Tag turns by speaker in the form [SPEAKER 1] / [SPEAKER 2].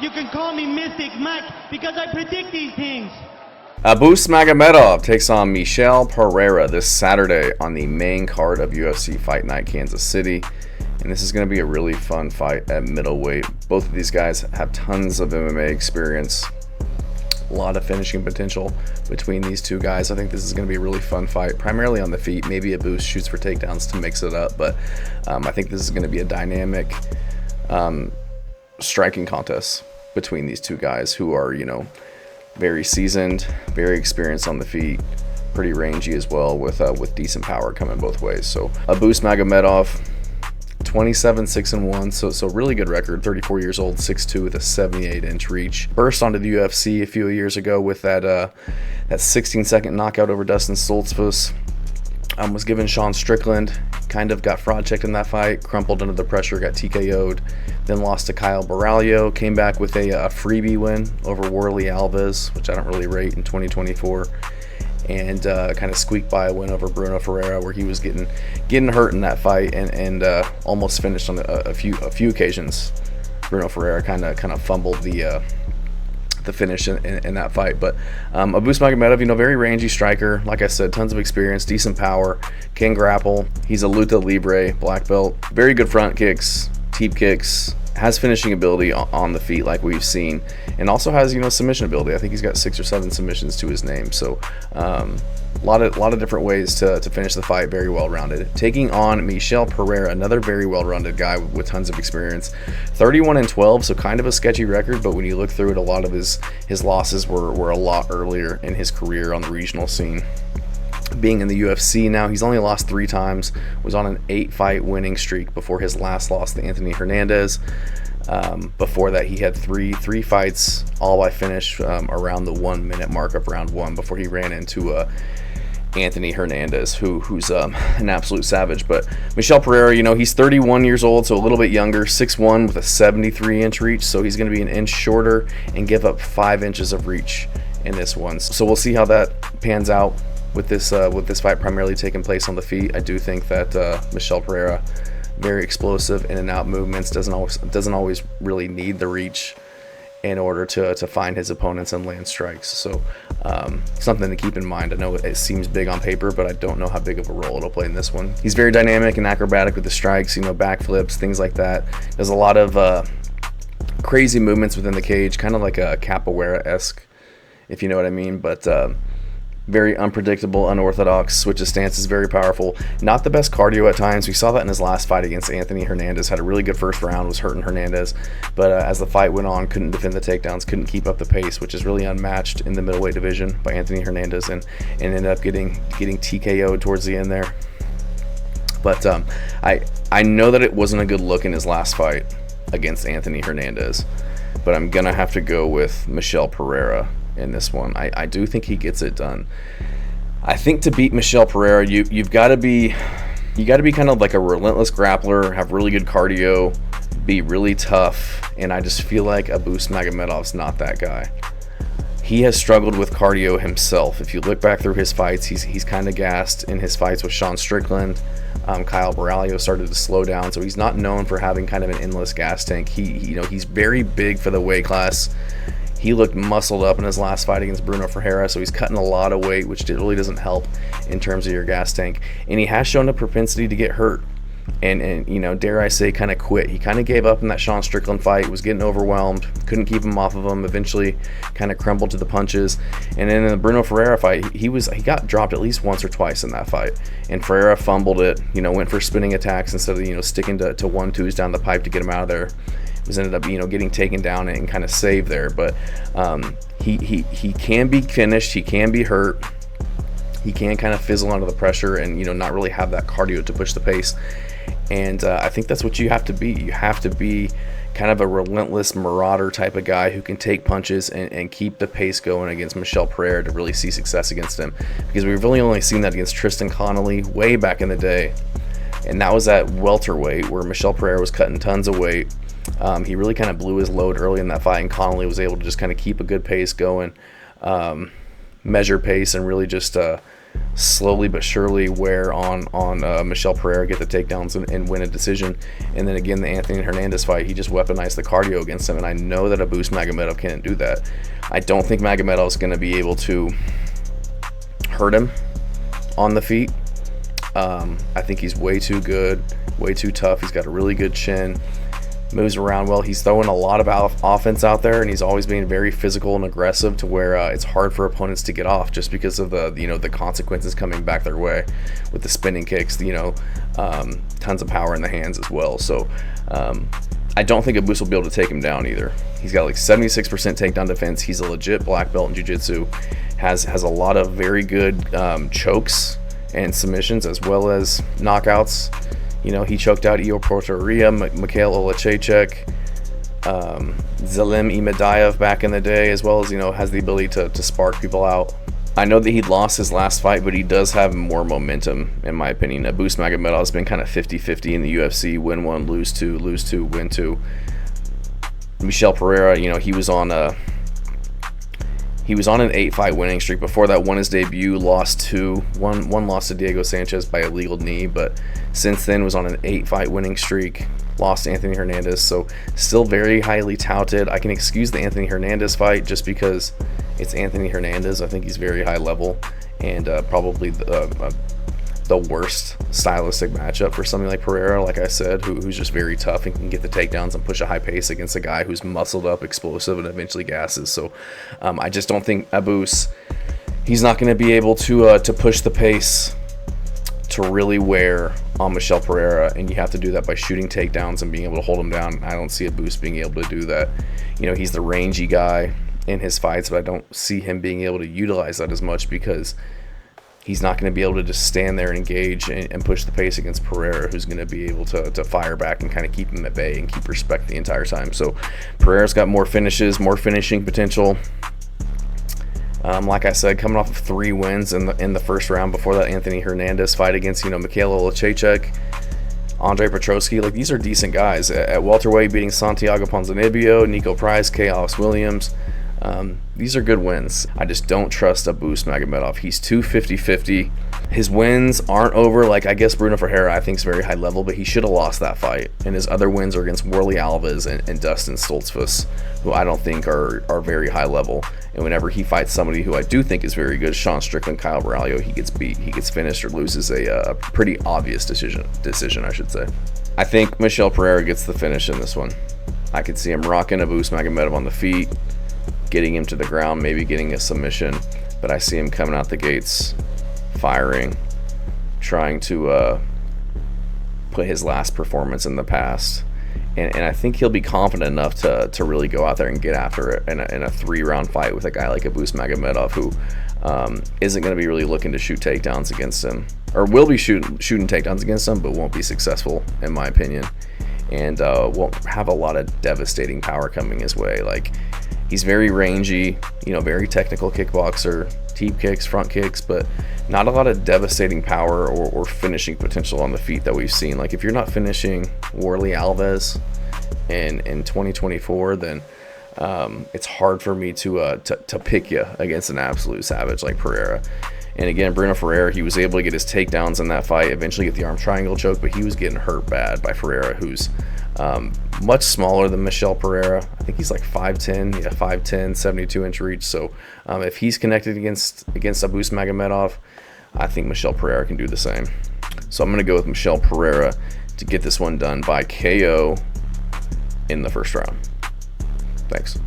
[SPEAKER 1] You can call me Mystic Mike because I predict these things.
[SPEAKER 2] Abus Magomedov takes on Michel Pereira this Saturday on the main card of UFC Fight Night Kansas City. And this is going to be a really fun fight at middleweight. Both of these guys have tons of MMA experience. A lot of finishing potential between these two guys. I think this is going to be a really fun fight, primarily on the feet. Maybe Abus shoots for takedowns to mix it up, but I think this is going to be a dynamic striking contest between these two guys who are, very seasoned, very experienced on the feet, pretty rangy as well, with decent power coming both ways. So Abus Magomedov, 27-6-1, so really good record. 34 years old, 6'2", with a 78-inch reach. Burst onto the UFC a few years ago with that 16-second knockout over Dustin Stoltzfus. Was given Sean Strickland, kind of got fraud checked in that fight, crumpled under the pressure, got TKO'd, then lost to Kyle Baralho, came back with a freebie win over Worley Alves, which I don't really rate, in 2024, and kind of squeaked by a win over Bruno Ferreira, where he was getting hurt in that fight and almost finished on a few occasions. Bruno Ferreira kind of fumbled the finish in that fight. But Abus Magomedov, very rangy striker. Like I said, tons of experience, decent power, can grapple. He's a luta libre black belt. Very good front kicks, teep kicks, has finishing ability on the feet like we've seen, and also has submission ability. I think he's got 6 or 7 submissions to his name. So a lot of different ways to finish the fight. Very well rounded. Taking on Michel Pereira, another very well rounded guy with tons of experience. 31-12, so kind of a sketchy record, but when you look through it, a lot of his losses were a lot earlier in his career on the regional scene. Being in the UFC now, he's only lost 3 times, was on an 8-fight winning streak before his last loss to Anthony Hernandez. Before that, he had three fights, all by finish around the 1-minute mark of round 1 before he ran into Anthony Hernandez, who's an absolute savage. But Michel Pereira, he's 31 years old, so a little bit younger, 6'1", with a 73-inch reach, so he's going to be an inch shorter and give up 5 inches of reach in this one. So we'll see how that pans out with this fight primarily taking place on the feet. I do think that Michel Pereira, very explosive in and out movements, doesn't always really need the reach in order to find his opponents and land strikes. So something to keep in mind. I know it seems big on paper, but I don't know how big of a role it'll play in this one. He's very dynamic and acrobatic with the strikes, backflips, things like that. There's a lot of crazy movements within the cage, kind of like a capoeira-esque, if you know what I mean, but very unpredictable, unorthodox, switch of stances, very powerful. Not the best cardio at times. We saw that in his last fight against Anthony Hernandez. Had a really good first round, was hurting Hernandez, but as the fight went on, couldn't defend the takedowns, couldn't keep up the pace, which is really unmatched in the middleweight division by Anthony Hernandez, and ended up getting TKO'd towards the end there. But I know that it wasn't a good look in his last fight against Anthony Hernandez, but I'm gonna have to go with Michel Pereira in this one. I do think he gets it done. I think to beat Michel Pereira, you've got to be kind of like a relentless grappler, have really good cardio, be really tough, and I just feel like Abus Magomedov's not that guy. He has struggled with cardio himself. If you look back through his fights, he's kind of gassed in his fights with Sean Strickland. Kyle Baralho started to slow down, so he's not known for having kind of an endless gas tank. He's very big for the weight class. He looked muscled up in his last fight against Bruno Ferreira, so he's cutting a lot of weight, which really doesn't help in terms of your gas tank. And he has shown a propensity to get hurt and dare I say, kind of quit. He kind of gave up in that Sean Strickland fight, was getting overwhelmed, couldn't keep him off of him, eventually kind of crumbled to the punches. And then in the Bruno Ferreira fight, he got dropped at least once or twice in that fight. And Ferreira fumbled it, went for spinning attacks instead of, sticking to 1-2s down the pipe to get him out of there. Ended up getting taken down and kind of saved there, but he can be finished, he can be hurt, he can kind of fizzle under the pressure and not really have that cardio to push the pace. And I think that's what you have to be. You have to be kind of a relentless marauder type of guy who can take punches and keep the pace going against Michel Pereira to really see success against him, because we've really only seen that against Tristan Connolly way back in the day, and that was at welterweight where Michel Pereira was cutting tons of weight. He really kind of blew his load early in that fight, and Connolly was able to just kind of keep a good pace going, measure pace, and really just slowly but surely wear on Michel Pereira, get the takedowns and win a decision. And then again, the Anthony Hernandez fight, he just weaponized the cardio against him, and I know that Abus Magomedov can't do that. I don't think Magomedov is going to be able to hurt him on the feet. I think he's way too good, way too tough. He's got a really good chin, moves around well. He's throwing a lot of offense out there, and he's always being very physical and aggressive to where it's hard for opponents to get off just because of the consequences coming back their way with the spinning kicks, tons of power in the hands as well. So I don't think Abus will be able to take him down either. He's got like 76% takedown defense. He's a legit black belt in jiu-jitsu, has a lot of very good chokes and submissions as well as knockouts. He choked out Io Porteria, Mikhail Olachechek, Zelim Imadaev back in the day, as well as, has the ability to spark people out. I know that he lost his last fight, but he does have more momentum, in my opinion. Abus Magomedov has been kind of 50-50 in the UFC, win one, lose two, win two. Michel Pereira, he was on an 8-fight winning streak. Before that, won his debut, lost two. One lost to Diego Sanchez by a legal knee, but since then was on an 8-fight winning streak. Lost to Anthony Hernandez, so still very highly touted. I can excuse the Anthony Hernandez fight just because it's Anthony Hernandez. I think he's very high level and probably the worst stylistic matchup for something like Pereira, like I said, who's just very tough and can get the takedowns and push a high pace against a guy who's muscled up, explosive, and eventually gasses. So I just don't think Abus, he's not going to be able to push the pace to really wear on Michel Pereira, and you have to do that by shooting takedowns and being able to hold him down. I don't see Abus being able to do that. He's the rangy guy in his fights, but I don't see him being able to utilize that as much because he's not going to be able to just stand there and engage and push the pace against Pereira, who's going to be able to fire back and kind of keep him at bay and keep respect the entire time. So Pereira's got more finishes, more finishing potential. Like I said, coming off of 3 wins in the first round before that Anthony Hernandez fight against Mikhail Olachechek, Andre Petroski, like these are decent guys. At welterweight, beating Santiago Ponzinibbio, Nico Price, K. Alex Williams. These are good wins. I just don't trust Abus Magomedov. He's too 50-50. His wins aren't over. Like, I guess Bruno Ferreira I think is very high level, but he should have lost that fight. And his other wins are against Worley Alves and Dustin Stoltzfus, who I don't think are very high level. And whenever he fights somebody who I do think is very good, Sean Strickland, Kyle Baralho, he gets beat. He gets finished or loses a pretty obvious decision, I should say. I think Michel Pereira gets the finish in this one. I could see him rocking Abus Magomedov on the feet, getting him to the ground, maybe getting a submission, but I see him coming out the gates, firing, trying to put his last performance in the past. And I think he'll be confident enough to really go out there and get after it in a 3-round fight with a guy like Abus Magomedov, who isn't going to be really looking to shoot takedowns against him, or will be shooting takedowns against him, but won't be successful, in my opinion, and won't have a lot of devastating power coming his way. Like, he's very rangy, very technical kickboxer, teep kicks, front kicks, but not a lot of devastating power or finishing potential on the feet that we've seen. Like, if you're not finishing Worley Alves in 2024, then it's hard for me to pick you against an absolute savage like Pereira. And again, Bruno Ferreira, he was able to get his takedowns in that fight, eventually get the arm triangle choke, but he was getting hurt bad by Ferreira, who's much smaller than Michel Pereira. I think he's like 5'10", 5'10", 72-inch reach. So if he's connected against Abus Magomedov, I think Michel Pereira can do the same. So I'm going to go with Michel Pereira to get this one done by KO in the first round. Thanks.